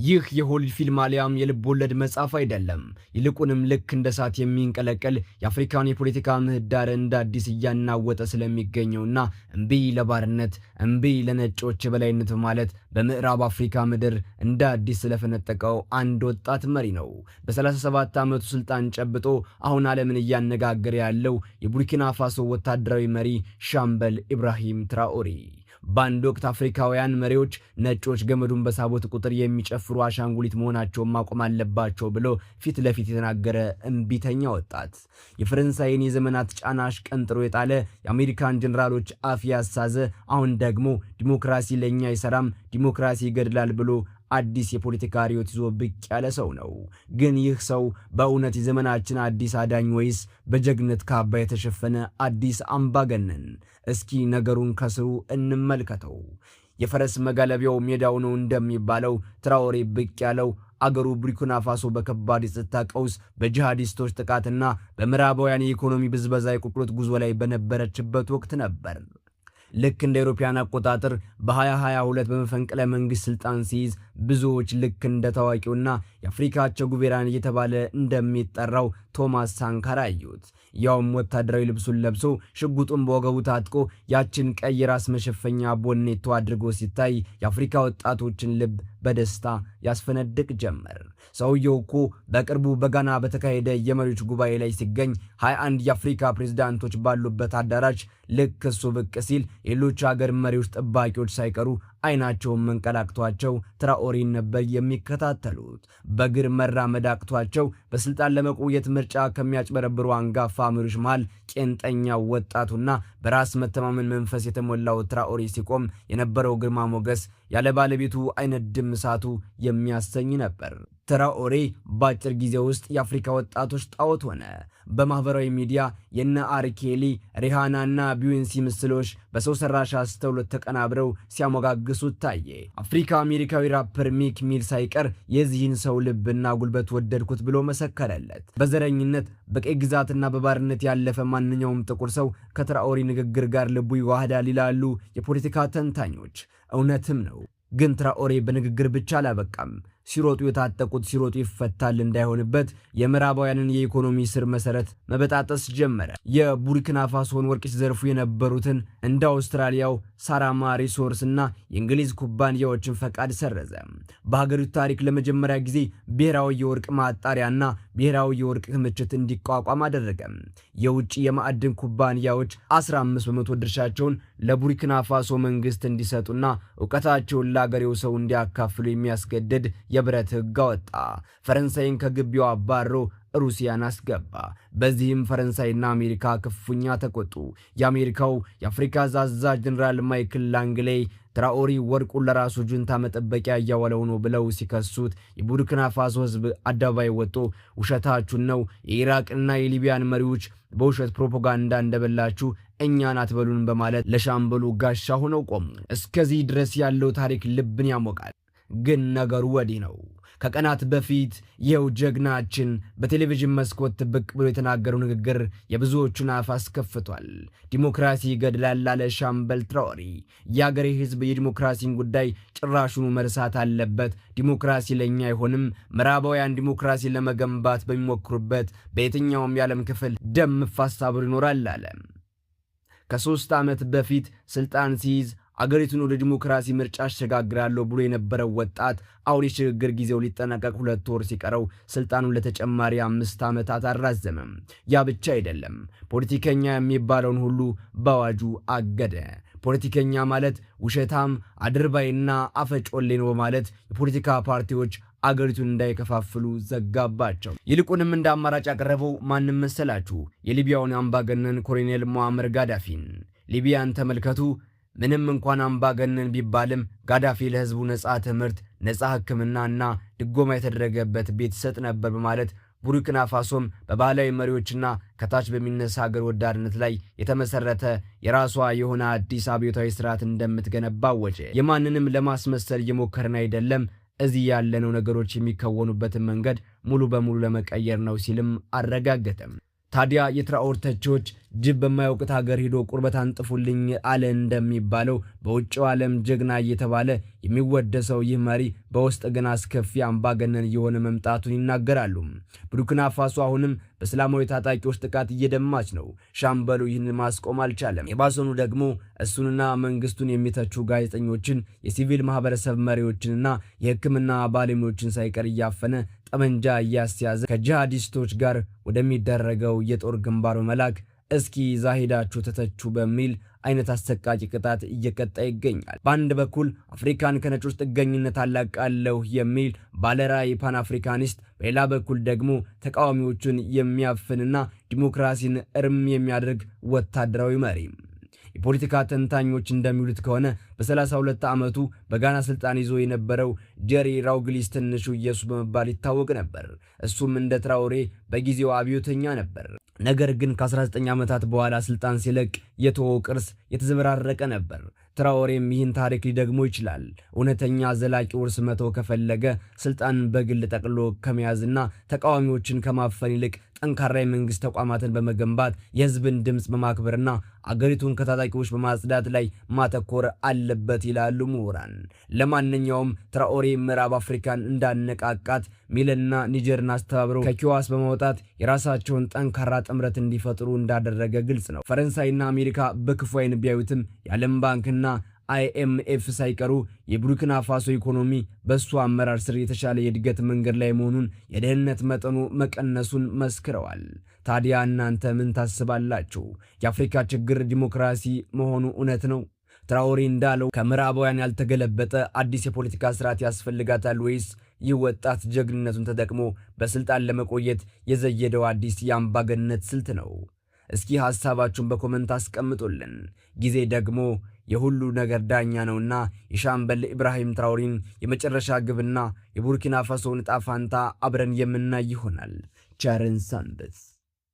ይህ የሆሊውድ ፊልም አሊያም የልብ ወለድ መጽሐፍ አይደለም። ይልቁንም ልክ እንደ እሳት የሚንቀለቀል የአፍሪካን የፖለቲካ ምህዳር እንደ አዲስ እያናወጠ ስለሚገኘውና እምቢ ለባርነት እምቢ ለነጮች የበላይነት በማለት በምዕራብ አፍሪካ ምድር እንደ አዲስ ስለፈነጠቀው አንድ ወጣት መሪ ነው። በ37 ዓመቱ ስልጣን ጨብጦ አሁን ዓለምን እያነጋገረ ያለው የቡርኪና ፋሶ ወታደራዊ መሪ ሻምበል ኢብራሂም ትራኦሬ። በአንድ ወቅት አፍሪካውያን መሪዎች ነጮች ገመዱን በሳቦት ቁጥር የሚጨፍሩ አሻንጉሊት መሆናቸውን ማቆም አለባቸው ብሎ ፊት ለፊት የተናገረ እምቢተኛ ወጣት። የፈረንሳይን የዘመናት ጫና አሽቀንጥሮ የጣለ የአሜሪካን ጀነራሎች አፍ ያሳዘ፣ አሁን ደግሞ ዲሞክራሲ ለኛ አይሰራም፣ ዲሞክራሲ ይገድላል ብሎ አዲስ የፖለቲካ ሪዮት ይዞ ብቅ ያለ ሰው ነው። ግን ይህ ሰው በእውነት የዘመናችን አዲስ አዳኝ ወይስ በጀግነት ካባ የተሸፈነ አዲስ አምባገነን? እስኪ ነገሩን ከስሩ እንመልከተው። የፈረስ መጋለቢያው ሜዳው ነው እንደሚባለው ትራኦሬ ብቅ ያለው አገሩ ቡርኪና ፋሶ በከባድ የጸጥታ ቀውስ፣ በጂሃዲስቶች ጥቃትና በምዕራባውያን የኢኮኖሚ ብዝበዛ የቁልቁለት ጉዞ ላይ በነበረችበት ወቅት ነበር። ልክ እንደ አውሮፓውያን አቆጣጠር በ2022 በመፈንቅለ መንግስት ስልጣን ሲይዝ ብዙዎች ልክ እንደ ታዋቂውና የአፍሪካ ቼ ጉቬራን እየተባለ እንደሚጠራው ቶማስ ሳንካራ አዩት። ያውም ወታደራዊ ልብሱን ለብሶ ሽጉጡን በወገቡ ታጥቆ ያችን ቀይ ራስ መሸፈኛ ቦኔቶ አድርጎ ሲታይ የአፍሪካ ወጣቶችን ልብ በደስታ ያስፈነድቅ ጀመር። ሰውየው እኮ በቅርቡ በጋና በተካሄደ የመሪዎች ጉባኤ ላይ ሲገኝ 21 የአፍሪካ ፕሬዝዳንቶች ባሉበት አዳራሽ ልክ እሱ ብቅ ሲል የሌሎች ሀገር መሪዎች ጠባቂዎች ሳይቀሩ አይናቸውን መንቀላቅቷቸው ትራኦሬን ነበር የሚከታተሉት። በእግር መራመድ አቅቷቸው በስልጣን ለመቆየት ምርጫ ከሚያጭበረብሩ አንጋፋ መሪዎች መሃል ቄንጠኛው ወጣቱና በራስ መተማመን መንፈስ የተሞላው ትራኦሬ ሲቆም የነበረው ግርማ ሞገስ ያለ ባለቤቱ አይነድም እሳቱ የሚያሰኝ ነበር። ትራኦሬ በአጭር ጊዜ ውስጥ የአፍሪካ ወጣቶች ጣዖት ሆነ። በማህበራዊ ሚዲያ የነ አርኬሊ፣ ሪሃናና ቢዮንሲ ምስሎች በሰው ሰራሽ አስተውሎት ተቀናብረው ሲያሞጋግሱት ታየ። አፍሪካ አሜሪካዊ ራፐር ሚክ ሚል ሳይቀር የዚህን ሰው ልብና ጉልበት ወደድኩት ብሎ መሰከረለት። በዘረኝነት በቀይ ግዛትና በባርነት ያለፈ ማንኛውም ጥቁር ሰው ከትራኦሬ ንግግር ጋር ልቡ ይዋህዳል ይላሉ የፖለቲካ ተንታኞች። እውነትም ነው። ግን ትራኦሬ በንግግር ብቻ አላበቃም። ሲሮጡ የታጠቁት ሲሮጡ ይፈታል እንዳይሆንበት የምዕራባውያንን የኢኮኖሚ ስር መሰረት መበጣጠስ ጀመረ። የቡርኪና ፋሶን ወርቅ ሲዘርፉ የነበሩትን እንደ አውስትራሊያው ሳራማ ሪሶርስ እና የእንግሊዝ ኩባንያዎችን ፈቃድ ሰረዘ። በሀገሪቱ ታሪክ ለመጀመሪያ ጊዜ ብሔራዊ የወርቅ ማጣሪያና ብሔራዊ የወርቅ ክምችት እንዲቋቋም አደረገ። የውጭ የማዕድን ኩባንያዎች 15 በመቶ ድርሻቸውን ለቡርኪና ፋሶ መንግስት እንዲሰጡና ዕውቀታቸውን ለአገሬው ሰው እንዲያካፍሉ የሚያስገድድ የብረት ሕግ አወጣ። ፈረንሳይን ከግቢው አባሮ ሩሲያን አስገባ። በዚህም ፈረንሳይና አሜሪካ ክፉኛ ተቆጡ። የአሜሪካው የአፍሪካ አዛዥ ጀነራል ማይክል ላንግሌይ ትራኦሬ ወርቁን ለራሱ ጁንታ መጠበቂያ እያዋለው ነው ብለው ሲከሱት የቡርኪና ፋሶ ህዝብ አደባባይ ወጥቶ ውሸታችሁን ነው፣ የኢራቅና የሊቢያን መሪዎች በውሸት ፕሮፓጋንዳ እንደበላችሁ እኛን አትበሉን በማለት ለሻምበሉ ጋሻ ሆነው ቆሙ። እስከዚህ ድረስ ያለው ታሪክ ልብን ያሞቃል። ግን ነገሩ ወዲህ ነው። ከቀናት በፊት ይኸው ጀግናችን በቴሌቪዥን መስኮት ብቅ ብሎ የተናገረው ንግግር የብዙዎቹን አፍ አስከፍቷል። ዲሞክራሲ ይገድላል አለ ሻምበል ትራኦሬ። የአገሬ ህዝብ የዲሞክራሲን ጉዳይ ጭራሹኑ መርሳት አለበት። ዲሞክራሲ ለኛ አይሆንም። ምዕራባውያን ዲሞክራሲ ለመገንባት በሚሞክሩበት በየትኛውም የዓለም ክፍል ደም መፋሰስ ይኖራል አለ። ከ3 ዓመት በፊት ስልጣን ሲይዝ አገሪቱን ወደ ዲሞክራሲ ምርጫ አሸጋግራለሁ ብሎ የነበረው ወጣት አሁን የሽግግር ጊዜው ሊጠናቀቅ 2 ወር ሲቀረው ስልጣኑን ለተጨማሪ 5 ዓመታት አራዘመም። ያ ብቻ አይደለም፣ ፖለቲከኛ የሚባለውን ሁሉ በአዋጁ አገደ። ፖለቲከኛ ማለት ውሸታም፣ አድርባይና አፈጮሌ ነው በማለት የፖለቲካ ፓርቲዎች አገሪቱን እንዳይከፋፍሉ ዘጋባቸው። ይልቁንም እንደ አማራጭ ያቀረበው ማንም መሰላችሁ? የሊቢያውን አምባገነን ኮሎኔል ሙአመር ጋዳፊን። ሊቢያን ተመልከቱ። ምንም እንኳን አምባገነን ቢባልም ጋዳፊ ለህዝቡ ነፃ ትምህርት፣ ነፃ ሕክምናና ድጎማ የተደረገበት ቤት ሰጥ ነበር በማለት ቡርኪና ፋሶም በባህላዊ መሪዎችና ከታች በሚነሳ ሀገር ወዳድነት ላይ የተመሰረተ የራሷ የሆነ አዲስ አብዮታዊ ስርዓት እንደምትገነባ አወጀ። የማንንም ለማስመሰል እየሞከርን አይደለም፣ እዚህ ያለነው ነገሮች የሚከወኑበትን መንገድ ሙሉ በሙሉ ለመቀየር ነው ሲልም አረጋገጠም። ታዲያ የትራኦሬ ተቺዎች ጅብ በማያውቁት ሀገር ሄዶ ቁርበት አንጥፉልኝ አለ እንደሚባለው በውጭው ዓለም ጀግና እየተባለ የሚወደሰው ይህ መሪ በውስጥ ግን አስከፊ አምባገነን እየሆነ መምጣቱን ይናገራሉ። ቡርኪና ፋሶ አሁንም በእስላማዊ ታጣቂዎች ጥቃት እየደማች ነው። ሻምበሉ ይህን ማስቆም አልቻለም። የባሰኑ ደግሞ እሱንና መንግስቱን የሚተቹ ጋዜጠኞችን፣ የሲቪል ማህበረሰብ መሪዎችንና የሕክምና ባለሙያዎችን ሳይቀር እያፈነ ጠመንጃ እያስያዘ ከጂሃዲስቶች ጋር ወደሚደረገው የጦር ግንባር በመላክ እስኪ ዛሂዳችሁ ተተቹ በሚል አይነት አሰቃቂ ቅጣት እየቀጣ ይገኛል። በአንድ በኩል አፍሪካን ከነጮች ጥገኝነት አላቃለሁ የሚል ባለራዕይ ፓን አፍሪካኒስት፣ በሌላ በኩል ደግሞ ተቃዋሚዎቹን የሚያፍንና ዲሞክራሲን እርም የሚያደርግ ወታደራዊ መሪ። የፖለቲካ ተንታኞች እንደሚሉት ከሆነ በ32 ዓመቱ በጋና ስልጣን ይዞ የነበረው ጄሪ ራውግሊስ ትንሹ ኢየሱስ በመባል ይታወቅ ነበር። እሱም እንደ ትራኦሬ በጊዜው አብዮተኛ ነበር። ነገር ግን ከ19 ዓመታት በኋላ ስልጣን ሲለቅ የተወው ቅርስ የተዘበራረቀ ነበር። ትራኦሬም ይህን ታሪክ ሊደግሞ ይችላል። እውነተኛ ዘላቂ ውርስ መተው ከፈለገ ስልጣን በግል ጠቅሎ ከመያዝና ተቃዋሚዎችን ከማፈን ይልቅ ጠንካራ የመንግስት ተቋማትን በመገንባት የህዝብን ድምፅ በማክበርና አገሪቱን ከታጣቂዎች በማጽዳት ላይ ማተኮር አለበት ይላሉ ምሁራን። ለማንኛውም ትራኦሬ ምዕራብ አፍሪካን እንዳነቃቃት ሚልና ኒጀርን አስተባብረው ከኪዋስ በማውጣት የራሳቸውን ጠንካራ ጥምረት እንዲፈጥሩ እንዳደረገ ግልጽ ነው። ፈረንሳይና አሜሪካ በክፉ ዓይን ቢያዩትም የዓለም ባንክና IMF ሳይቀሩ የቡርኪና ፋሶ ኢኮኖሚ በሱ አመራር ስር የተሻለ የእድገት መንገድ ላይ መሆኑን፣ የደህንነት መጠኑ መቀነሱን መስክረዋል። ታዲያ እናንተ ምን ታስባላችሁ? የአፍሪካ ችግር ዲሞክራሲ መሆኑ እውነት ነው? ትራኦሬ እንዳለው ከምዕራባውያን ያልተገለበጠ አዲስ የፖለቲካ ስርዓት ያስፈልጋታል ወይስ ይህ ወጣት ጀግንነቱን ተጠቅሞ በስልጣን ለመቆየት የዘየደው አዲስ የአምባገነንነት ስልት ነው? እስኪ ሐሳባችሁን በኮመንት አስቀምጡልን። ጊዜ ደግሞ የሁሉ ነገር ዳኛ ነውና የሻምበል ኢብራሂም ትራኦሬን የመጨረሻ ግብና የቡርኪና ፋሶን ዕጣ ፈንታ አብረን የምናይ ይሆናል። ቸርን ሰንብት።